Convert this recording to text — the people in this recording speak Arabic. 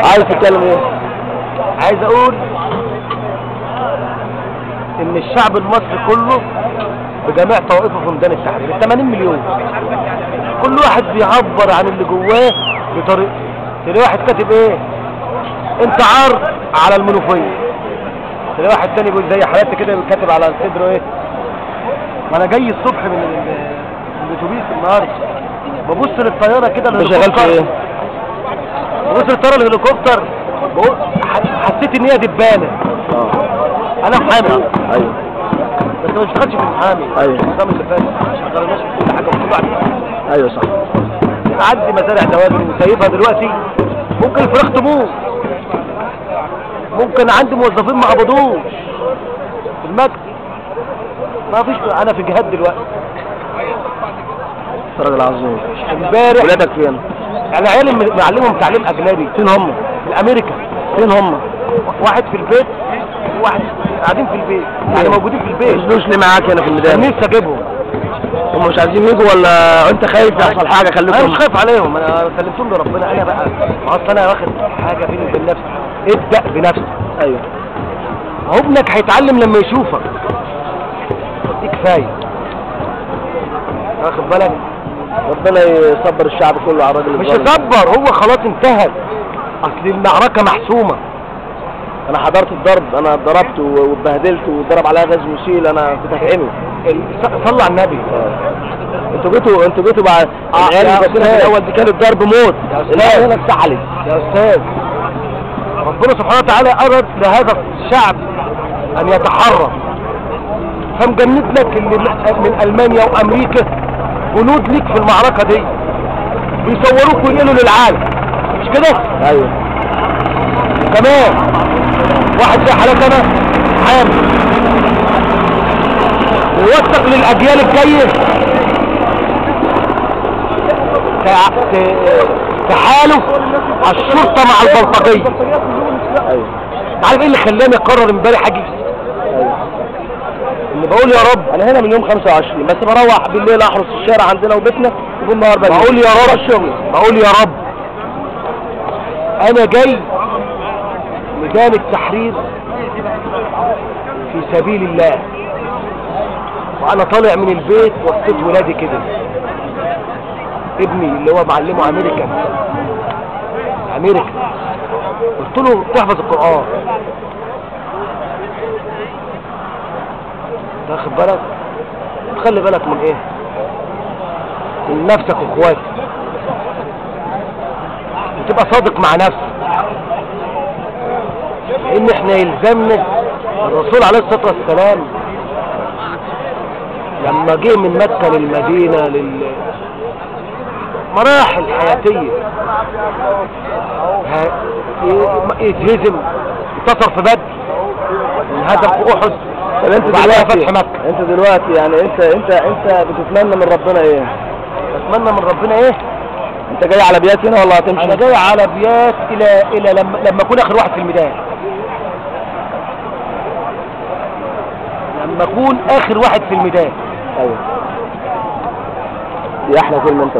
عايز تتكلم ايه؟ عايز اقول ان الشعب المصري كله بجميع طوائفه في ميدان التحرير 80 مليون، كل واحد بيعبر عن اللي جواه بطريقته. تلاقي واحد كاتب ايه؟ انت عار على المنوفيه. تلاقي واحد تاني بيقول زي حالاتي كده كاتب على صدره ايه؟ ما انا جاي الصبح من الاتوبيس النهارده ببص للطياره كده الهليكوبتر، ببص للطياره الهليكوبتر حسيت ان هي دبانه. انا محامي. ايوه بس ما اشتغلتش في المحامي. ايوه النظام اللي فات ما اشتغلناش في كل حاجه وكل واحد. ايوه صح. عندي مزارع دواجن وسايبها دلوقتي، ممكن الفراخ تموت، ممكن عندي موظفين ما قبضوش في المكتب، ما فيش. انا في جهاد دلوقتي. راجل عظيم. امبارح ولادك فين؟ يعني عيالي معلمهم تعليم اجنبي. فين هم؟ في امريكا. فين هم؟ واحد في البيت وواحد قاعدين في البيت، يعني موجودين في البيت. ما نزلوش ليه معاك هنا في الميدان؟ نفسي اجيبهم. هم مش عايزين يجوا ولا انت خايف يحصل حاجه؟ خليكم. انا مش خايف عليهم، انا سلمتهم لربنا. انا بقى اصل انا واخد حاجه بيني وبين نفسي، ابدا بنفسك. ايوه. هو ابنك هيتعلم لما يشوفك، دي كفايه. واخد بالك؟ ربنا يصبر الشعب كله على الراجل مش الظالم. يصبر، هو خلاص انتهت، اصل المعركه محسومه. انا حضرت الضرب، انا اتضربت واتبهدلت واتضرب عليا غاز مسيل، انا كنت هتعمي. صلى على النبي. انتوا جيتوا بعد العيال اللي كانت في الاول دي كانت ضرب موت. العيال هنا اتسحلت. يا استاذ، ربنا سبحانه وتعالى اراد لهذا الشعب ان يتحرر، فمجند لك اللي من المانيا وامريكا جنود ليك في المعركه دي، بيصوروك وينقلوا للعالم، مش كده؟ ايوه. كمان واحد زي حالات انا عامل ووثق للاجيال الجايه تحالف الشرطه مع البلطجيه. ايوه. عارف ايه اللي خلاني اقرر امبارح اجي؟ اللي بقول يا رب، انا هنا من يوم 25 بس بروح بالليل احرس الشارع عندنا وبيتنا وبالنهار بنزل. بقول يا رب الشغل، بقول يا رب انا جاي ميدان التحرير في سبيل الله، وانا طالع من البيت وصيت ولادي كده. ابني اللي هو معلمه امريكا قلت له تحفظ القرآن، واخد بالك؟ خلي بالك من ايه؟ من نفسك واخواتك، وتبقى صادق مع نفسك، لان احنا يلزمنا. الرسول عليه الصلاة والسلام لما جه من مكة للمدينة مراحل حياتية، يتهزم، انتصر في بدر، انهزم في احد، طب انت وبعدها دلوقتي فتح مكة. انت دلوقتي يعني انت بتتمنى من ربنا ايه؟ اتمنى من ربنا ايه؟ انت جاي على بيات هنا ولا هتمشي؟ انا جاي على بيات الى لما اكون اخر واحد في الميدان، لما اكون اخر واحد في الميدان. ايوه. دي احلى كلمه انت